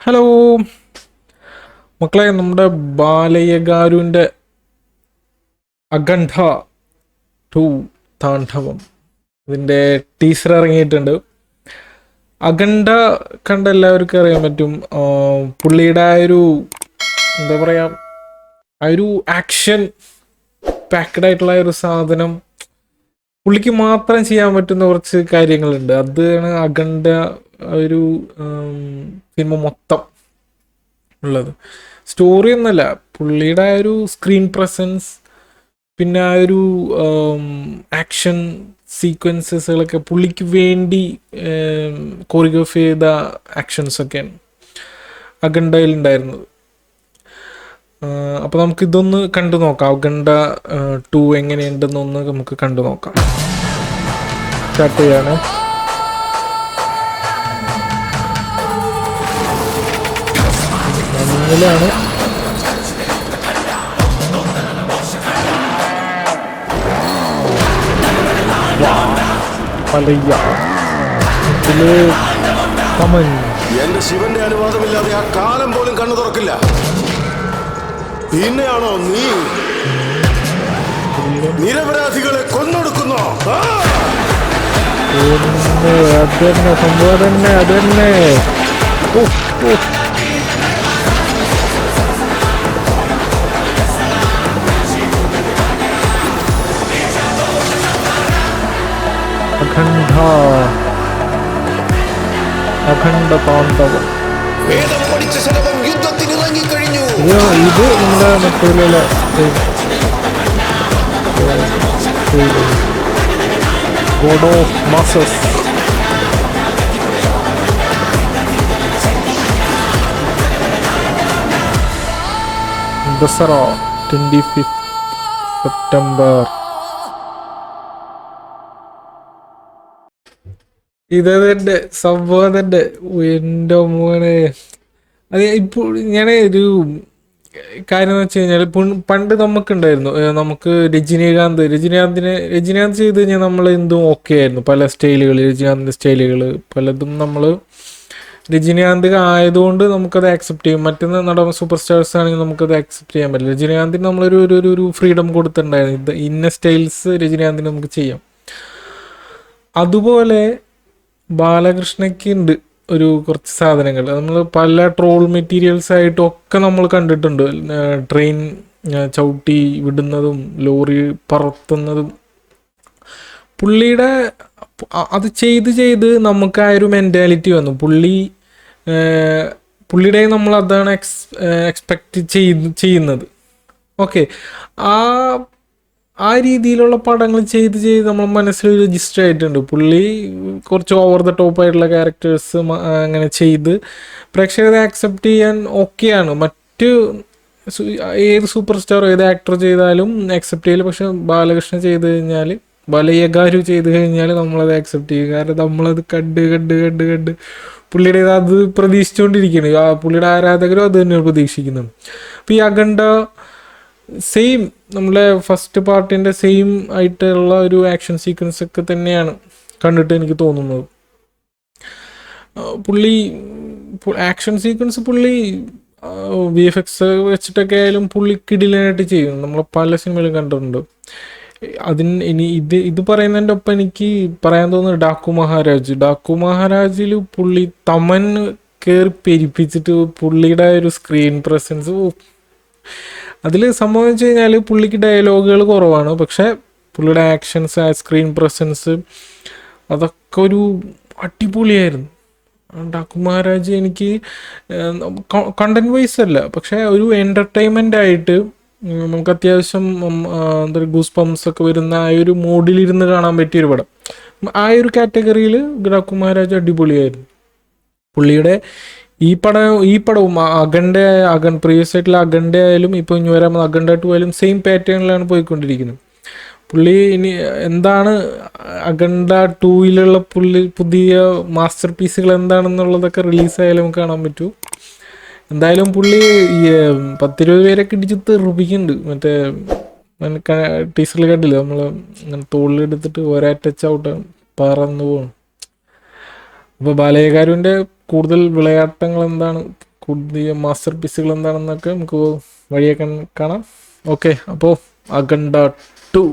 Hello മക്കളെ, നമ്മുടെ ബാലയ്യഗാരുവിൻ്റെ അഖണ്ഡ 2 താണ്ഡവം ഇതിൻ്റെ ടീസർ ഇറങ്ങിയിട്ടുണ്ട്. അഖണ്ഡ കണ്ട എല്ലാവർക്കും അറിയാൻ പറ്റും. പുള്ളിയുടെ ആ ഒരു എന്താ പറയുക, ആ ഒരു ആക്ഷൻ പാക്ഡ് ആയിട്ടുള്ള ഒരു സാധനം പുള്ളിക്ക് മാത്രം ചെയ്യാൻ പറ്റുന്ന കുറച്ച് കാര്യങ്ങളുണ്ട്. അതാണ് അഖണ്ഡ ഒരു സിനിമ മൊത്തം ഉള്ളത്. സ്റ്റോറി ഒന്നല്ല, പുള്ളിയുടെ ആ ഒരു സ്ക്രീൻ പ്രസൻസ്, പിന്നെ ആ ഒരു ആക്ഷൻ സീക്വൻസസുകളൊക്കെ പുള്ളിക്ക് വേണ്ടി കോറിയോഗ്രാഫ് ചെയ്ത ആക്ഷൻസൊക്കെയാണ് അഖണ്ഡയിൽ ഉണ്ടായിരുന്നത്. അപ്പോൾ നമുക്കിതൊന്ന് കണ്ടു നോക്കാം. അഖണ്ഡ 2 എങ്ങനെയുണ്ടെന്നൊന്ന് നമുക്ക് കണ്ടു നോക്കാം. സ്റ്റാർട്ട് ചെയ്യാണ്. മഞ്ഞിലാണ് എന്റെ ശിവന്റെ അനുവാദമില്ലാതെ ആ കാലം പോലും കണ്ണു തുറക്കില്ല. പിന്നെയാണോ നീ നിരപരാധികളെ കൊന്നൊടുക്കുന്നു? അതന്നെ സംഭവം തന്നെ. അതന്നെ അഖണ്ഡ താണ്ഡവം. ഇത് നമ്മുടെ മറ്റേ god of masses. Dasara 25 September. ഇതന്നെ സംഭവം തന്നെ. എൻ്റെ മോനെ, അത് ഇപ്പോൾ ഞാൻ ഒരു കാര്യം എന്ന് വെച്ച് കഴിഞ്ഞാൽ, പണ്ട് നമുക്കുണ്ടായിരുന്നു, നമുക്ക് രജനീകാന്ത് ചെയ്ത് കഴിഞ്ഞാൽ നമ്മൾ എന്തും ഓക്കെ ആയിരുന്നു. പല സ്റ്റൈലുകൾ, രജനീകാന്തിൻ്റെ സ്റ്റൈലുകൾ പലതും നമ്മൾ രജനീകാന്ത് ആയതുകൊണ്ട് നമുക്കത് ആക്സെപ്റ്റ് ചെയ്യും. മറ്റൊന്ന് നടൻ സൂപ്പർ സ്റ്റാർസ് ആണെങ്കിൽ നമുക്കത് ആക്സെപ്റ്റ് ചെയ്യാൻ പറ്റില്ല. രജനീകാന്തിന് നമ്മളൊരു ഫ്രീഡം കൊടുത്തിട്ടുണ്ടായിരുന്നു. ഇത് ഇന്ന സ്റ്റൈൽസ് രജനീകാന്തിന് നമുക്ക് ചെയ്യാം. അതുപോലെ ബാലകൃഷ്ണയ്ക്ക് ഉണ്ട് ഒരു കുറച്ച് സാധനങ്ങൾ. നമ്മൾ പല ട്രോൾ മെറ്റീരിയൽസ് ആയിട്ടൊക്കെ നമ്മൾ കണ്ടിട്ടുണ്ട്. ട്രെയിൻ ചവിട്ടി വിടുന്നതും ലോറി പറത്തുന്നതും. പുള്ളിയുടെ അത് ചെയ്ത് നമുക്ക് ആ ഒരു മെൻറ്റാലിറ്റി വന്നു. പുള്ളിയുടെ നമ്മൾ അതാണ് എക്സ്പെക്റ്റ് ചെയ്യുന്നത്. ഓക്കെ, ആ രീതിയിലുള്ള പടങ്ങൾ ചെയ്ത് നമ്മൾ മനസ്സിൽ രജിസ്റ്റർ ആയിട്ടുണ്ട്. പുള്ളി കുറച്ച് ഓവർ ദ ടോപ്പ് ആയിട്ടുള്ള ക്യാരക്ടേഴ്സ് അങ്ങനെ ചെയ്ത് പ്രേക്ഷകരെ ആക്സെപ്റ്റ് ചെയ്യാൻ ഓക്കെയാണ്. മറ്റ് ഏത് സൂപ്പർ സ്റ്റാർ ഏത് ആക്ടർ ചെയ്താലും ആക്സെപ്റ്റ് ചെയ്യില്ല. പക്ഷെ ബാലകൃഷ്ണൻ ചെയ്ത് കഴിഞ്ഞാൽ, ബാലയ്യഗാരു ചെയ്ത് കഴിഞ്ഞാൽ നമ്മളത് ആക്സെപ്റ്റ് ചെയ്യും. കാരണം നമ്മളത് കണ്ട് പുള്ളിയുടെ അത് പ്രതീക്ഷിച്ചുകൊണ്ടിരിക്കുകയാണ്. പുള്ളിയുടെ ആരാധകരും അത് തന്നെയാണ് പ്രതീക്ഷിക്കുന്നത്. അപ്പോൾ ഈ അഖണ്ഡ സെയിം നമ്മളെ ഫസ്റ്റ് പാർട്ടിൻ്റെ സെയിം ആയിട്ടുള്ള ഒരു ആക്ഷൻ സീക്വൻസ് ഒക്കെ തന്നെയാണ് കണ്ടിട്ട് എനിക്ക് തോന്നുന്നത്. ആക്ഷൻ സീക്വൻസ് പുള്ളി VFX വെച്ചിട്ടൊക്കെ ആയാലും പുള്ളി കിടിലനായിട്ട് ചെയ്യും. നമ്മൾ പല സിനിമയിലും കണ്ടിട്ടുണ്ട്. ഇത് പറയുന്നതിൻ്റെ ഒപ്പം എനിക്ക് പറയാൻ തോന്നുന്നത് ഡാക്കു മഹാരാജിൽ പുള്ളി തമൻ കയറി പെരിപ്പിച്ചിട്ട് പുള്ളിയുടെ ഒരു സ്ക്രീൻ പ്രസൻസ്, അതിൽ സംഭവം വെച്ച് കഴിഞ്ഞാൽ പുള്ളിക്ക് ഡയലോഗുകൾ കുറവാണ്. പക്ഷെ പുള്ളിയുടെ ആക്ഷൻസ്, ആ സ്ക്രീൻ പ്രസൻസ് അതൊക്കെ ഒരു അടിപൊളിയായിരുന്നു. ഡാക്കു മഹാരാജ് എനിക്ക് കണ്ടന്റ് വൈസ് അല്ല, പക്ഷെ ഒരു എൻ്റർടൈൻമെൻ്റ് ആയിട്ട് നമുക്ക് അത്യാവശ്യം ഗൂസ് പംസ് ഒക്കെ വരുന്ന ആ ഒരു മോഡിലിരുന്ന് കാണാൻ പറ്റിയൊരു പടം. ആ ഒരു കാറ്റഗറിയിൽ ഡാക്കു മഹാരാജ് അടിപൊളിയായിരുന്നു. പുള്ളിയുടെ ഈ പടവും പ്രീവിയസ് ആയിട്ടുള്ള അഖണ്ഡ ആയാലും ഇപ്പോൾ ഇനി വരാൻ അഖണ്ഡ 2 ആയാലും സെയിം പാറ്റേണിലാണ് പോയിക്കൊണ്ടിരിക്കുന്നത്. പുള്ളി ഇനി എന്താണ് അഖണ്ഡ 2-ലുള്ള പുതിയ മാസ്റ്റർ പീസുകൾ എന്താണെന്നുള്ളതൊക്കെ റിലീസായാലും നമുക്ക് കാണാൻ പറ്റൂ. എന്തായാലും പുള്ളി 10-20 പേരൊക്കെ ഇടിച്ച് തെറിപ്പിക്കുന്നുണ്ട്. മറ്റേ ടീച്ചറിൽ കണ്ടില്ല, നമ്മൾ തോളിലെടുത്തിട്ട് ഒരേ ടച്ച് ഔട്ടാണ് പറന്നു പോകും. അപ്പോൾ ബാലയകാരുവിൻ്റെ കൂടുതൽ വിളയാട്ടങ്ങൾ എന്താണ്, കൂടുതൽ മാസ്റ്റർ പീസുകൾ എന്താണെന്നൊക്കെ നമുക്ക് വഴിയെ കാണാം. ഓക്കെ, അപ്പോൾ അഖണ്ഡ 2